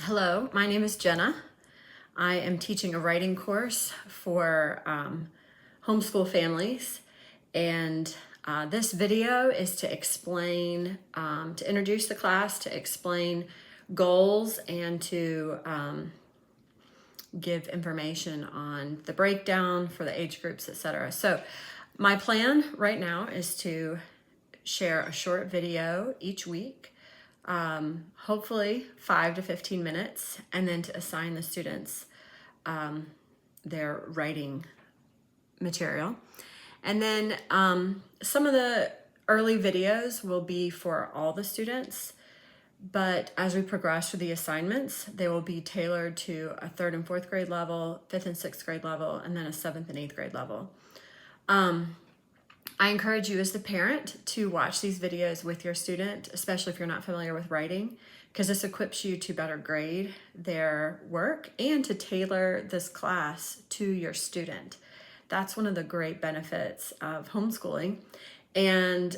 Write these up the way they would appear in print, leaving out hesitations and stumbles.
Hello, my name is Jenna. I am teaching a writing course for homeschool families, and this video is to explain, to introduce the class, to explain goals, and to give information on the breakdown for the age groups, etc. So my plan right now is to share a short video each week, hopefully 5 to 15 minutes, and then to assign the students their writing material. And then some of the early videos will be for all the students, but as we progress through the assignments, they will be tailored to a 3rd and 4th grade level, 5th and 6th grade level, and then a 7th and 8th grade level. I encourage you as the parent to watch these videos with your student, especially if you're not familiar with writing, because this equips you to better grade their work and to tailor this class to your student. That's one of the great benefits of homeschooling, and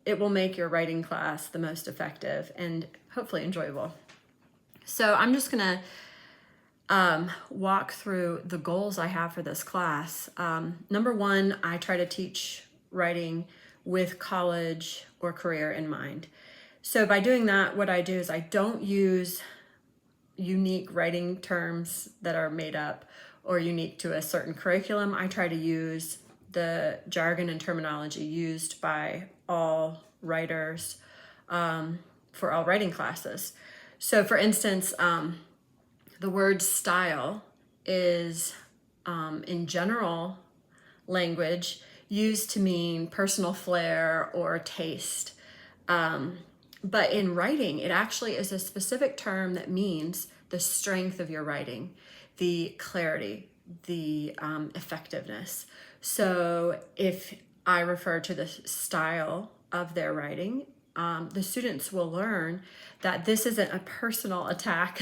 it will make your writing class the most effective and hopefully enjoyable. So I'm just gonna walk through the goals I have for this class. Number one, I try to teach writing with college or career in mind. So by doing that, what I do is I don't use unique writing terms that are made up or unique to a certain curriculum. I try to use the jargon and terminology used by all writers for all writing classes. So for instance, the word style is in general language used to mean personal flair or taste. But in writing, it actually is a specific term that means the strength of your writing, the clarity, the effectiveness. So if I refer to the style of their writing, the students will learn that this isn't a personal attack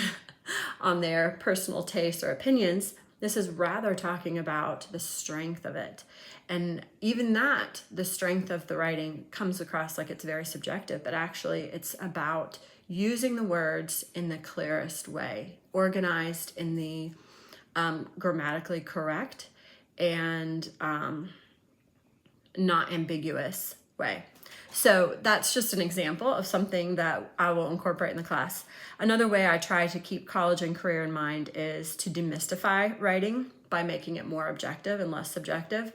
on their personal tastes or opinions. This is rather talking about the strength of it. And even that, the strength of the writing comes across like it's very subjective, but actually it's about using the words in the clearest way, organized in the grammatically correct and not ambiguous way. So that's just an example of something that I will incorporate in the class. Another way I try to keep college and career in mind is to demystify writing by making it more objective and less subjective.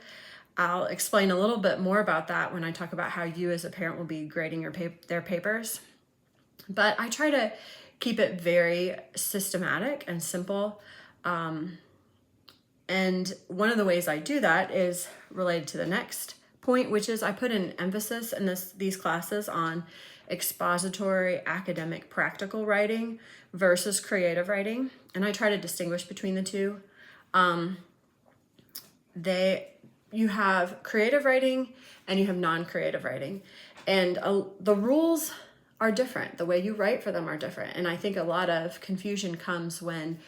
I'll explain a little bit more about that when I talk about how you as a parent will be grading their papers. But I try to keep it very systematic and simple. And one of the ways I do that is related to the next point, which is I put an emphasis in these classes on expository, academic, practical writing versus creative writing. And I try to distinguish between the two. You have creative writing and you have non-creative writing. And the rules are different. The way you write for them are different. And I think a lot of confusion comes when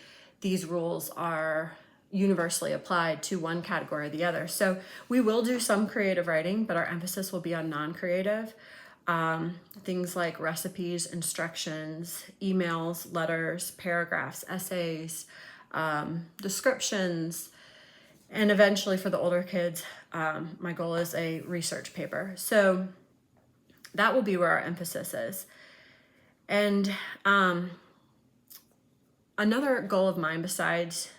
these rules are universally applied to one category or the other. So we will do some creative writing, but our emphasis will be on non-creative. Things like recipes, instructions, emails, letters, paragraphs, essays, descriptions, and eventually for the older kids, my goal is a research paper. So that will be where our emphasis is. And another goal of mine besides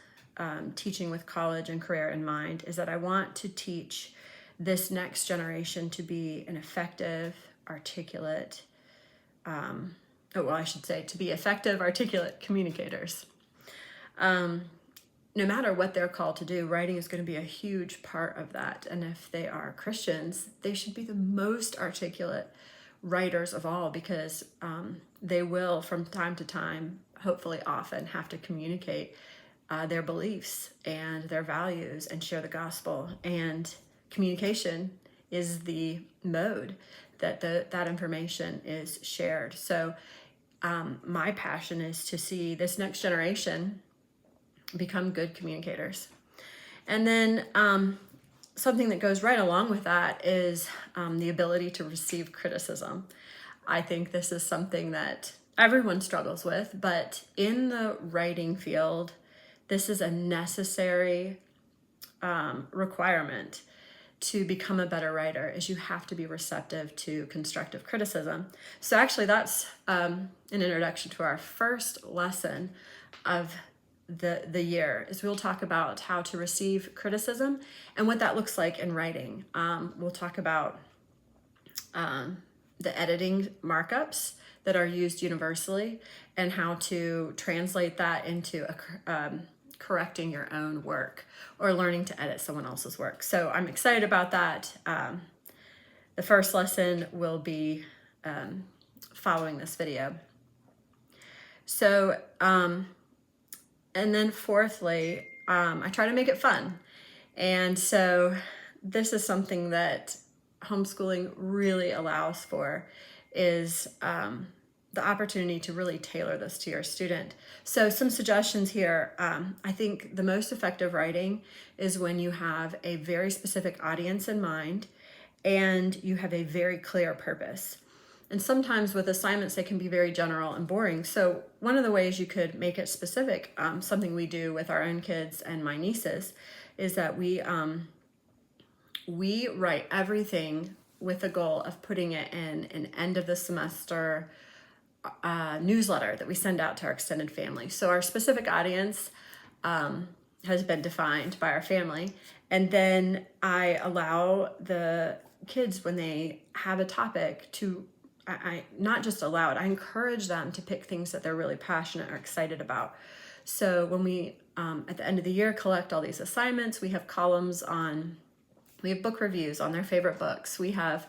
teaching with college and career in mind is that I want to teach this next generation to be an effective, articulate, to be effective, articulate communicators. No matter what they're called to do, writing is going to be a huge part of that. And if they are Christians, they should be the most articulate writers of all, because they will, from time to time, hopefully often, have to communicate their beliefs and their values and share the gospel. And communication is the mode that that information is shared. So my passion is to see this next generation become good communicators. And then something that goes right along with that is the ability to receive criticism. I think this is something that everyone struggles with, but in the writing field, this is a necessary requirement to become a better writer, is you have to be receptive to constructive criticism. So actually that's an introduction to our first lesson of the year, is we'll talk about how to receive criticism and what that looks like in writing. We'll talk about the editing markups that are used universally and how to translate that into correcting your own work or learning to edit someone else's work. So I'm excited about that. The first lesson will be following this video. So, and then fourthly, I try to make it fun. And so this is something that homeschooling really allows for, is the opportunity to really tailor this to your student. So some suggestions here. I think the most effective writing is when you have a very specific audience in mind and you have a very clear purpose. And sometimes with assignments, they can be very general and boring. So one of the ways you could make it specific, something we do with our own kids and my nieces, is that we write everything with the goal of putting it in an end of the semester newsletter that we send out to our extended family. So our specific audience has been defined by our family. And then I allow the kids, when they have a topic, to, I not just allow it, I encourage them to pick things that they're really passionate or excited about. So when we, at the end of the year, collect all these assignments, we have columns on, we have book reviews on their favorite books. We have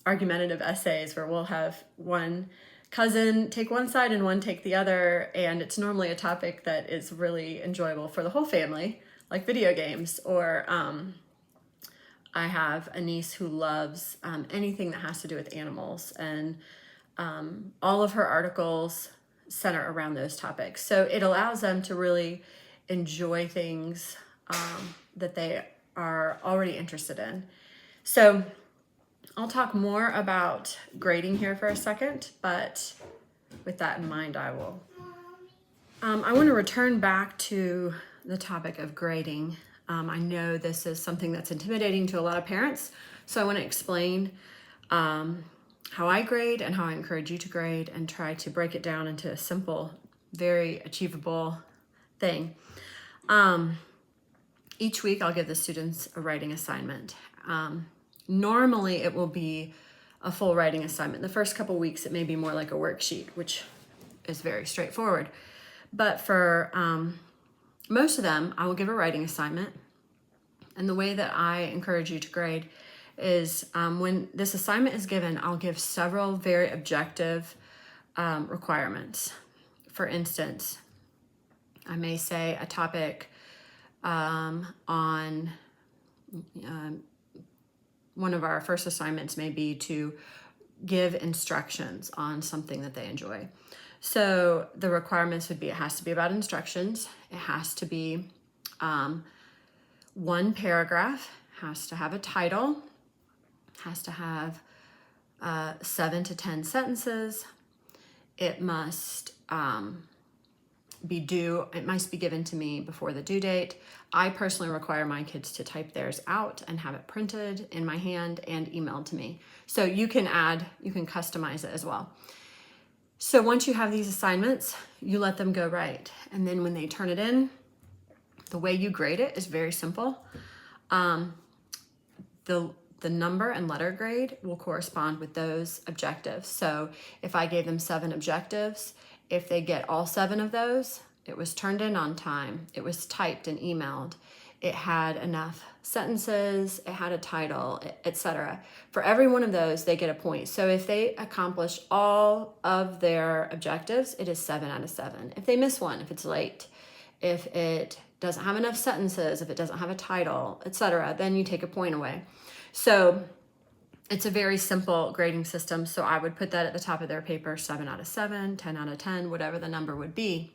argumentative essays where we'll have one cousin take one side and one take the other, and it's normally a topic that is really enjoyable for the whole family, like video games. Or I have a niece who loves anything that has to do with animals, and all of her articles center around those topics. So it allows them to really enjoy things that they are already interested in. So I'll talk more about grading here for a second, but with that in mind, I will. I want to return back to the topic of grading. I know this is something that's intimidating to a lot of parents, so I want to explain how I grade and how I encourage you to grade, and try to break it down into a simple, very achievable thing. Each week I'll give the students a writing assignment. Normally it will be a full writing assignment. The first couple weeks it may be more like a worksheet, which is very straightforward. But for most of them, I will give a writing assignment. And the way that I encourage you to grade is when this assignment is given, I'll give several very objective requirements. For instance, I may say a topic on one of our first assignments may be to give instructions on something that they enjoy. So the requirements would be, it has to be about instructions. It has to be one paragraph, has to have a title, has to have 7 to 10 sentences. It must be due, it must be given to me before the due date. I personally require my kids to type theirs out and have it printed in my hand and emailed to me. So you can customize it as well. So once you have these assignments, you let them go write. And then when they turn it in, the way you grade it is very simple. The number and letter grade will correspond with those objectives. So if I gave them 7 objectives, if they get all 7 of those, it was turned in on time, it was typed and emailed, it had enough sentences, it had a title, etc. For every one of those, they get a point. So if they accomplish all of their objectives, it is 7 out of 7. If they miss one, if it's late, if it doesn't have enough sentences, if it doesn't have a title, etc., then you take a point away. So it's a very simple grading system. So I would put that at the top of their paper, 7 out of 7, 10 out of 10, whatever the number would be.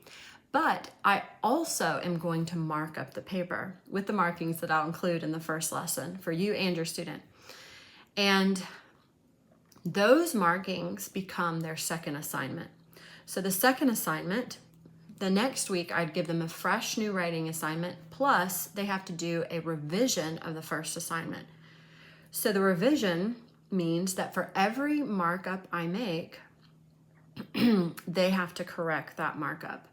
But I also am going to mark up the paper with the markings that I'll include in the first lesson for you and your student. And Those markings become their second assignment. So the second assignment, the next week I'd give them a fresh new writing assignment, plus they have to do a revision of the first assignment. So the revision means that for every markup I make, they have to correct that markup.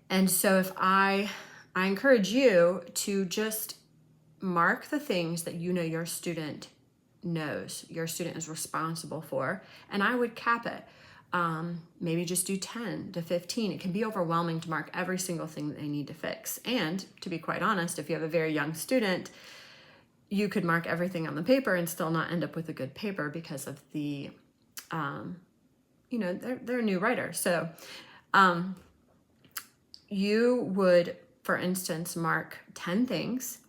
And so if I encourage you to just mark the things that you know your student knows, your student is responsible for, and I would cap it. Maybe just do 10 to 15. It can be overwhelming to mark every single thing that they need to fix. And to be quite honest, if you have a very young student, you could mark everything on the paper and still not end up with a good paper because of the, they're a new writer. So you would, for instance, mark 10 things.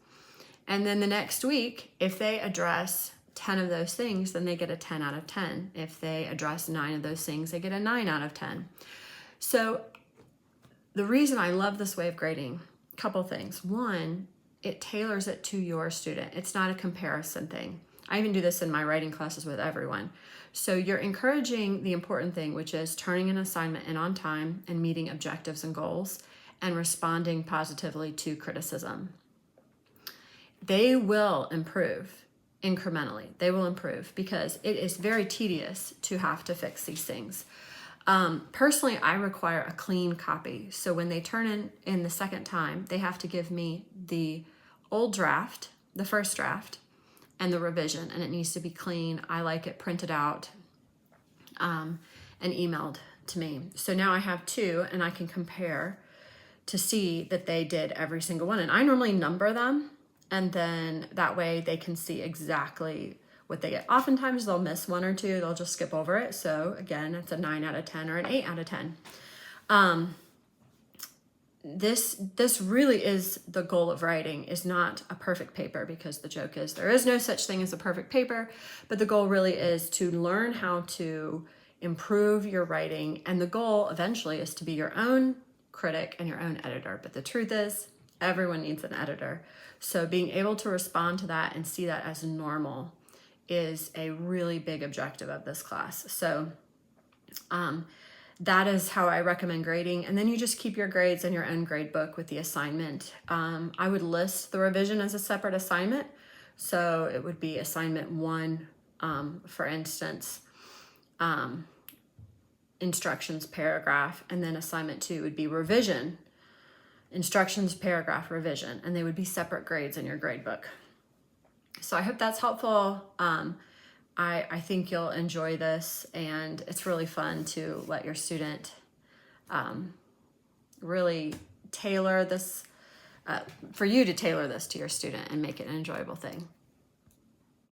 And then the next week, if they address 10 of those things, then they get a 10 out of 10. If they address 9 of those things, they get a 9 out of 10. So the reason I love this way of grading, a couple things. One, it tailors it to your student. It's not a comparison thing. I even do this in my writing classes with everyone. So you're encouraging the important thing, which is turning an assignment in on time and meeting objectives and goals and responding positively to criticism. They will improve incrementally. They will improve because it is very tedious to have to fix these things. Personally, I require a clean copy. So when they turn in the second time, they have to give me the old draft, the first draft, and the revision, and it needs to be clean. I like it printed out and emailed to me. So now I have 2, and I can compare to see that they did every single one. And I normally number them, and then that way they can see exactly what they get. Oftentimes they'll miss 1 or 2, they'll just skip over it. So again, it's a 9 out of 10 or an 8 out of 10. This really is the goal of writing, is not a perfect paper, because the joke is there is no such thing as a perfect paper, but the goal really is to learn how to improve your writing. And the goal eventually is to be your own critic and your own editor. But the truth is, everyone needs an editor. So being able to respond to that and see that as normal is a really big objective of this class. So that is how I recommend grading. And then you just keep your grades in your own grade book with the assignment. I would list the revision as a separate assignment. So it would be assignment 1, for instance, instructions paragraph, and then assignment 2 would be revision, instructions paragraph, revision, and they would be separate grades in your grade book. So I hope that's helpful. I think you'll enjoy this, and it's really fun to let your student really tailor this, for you to tailor this to your student and make it an enjoyable thing.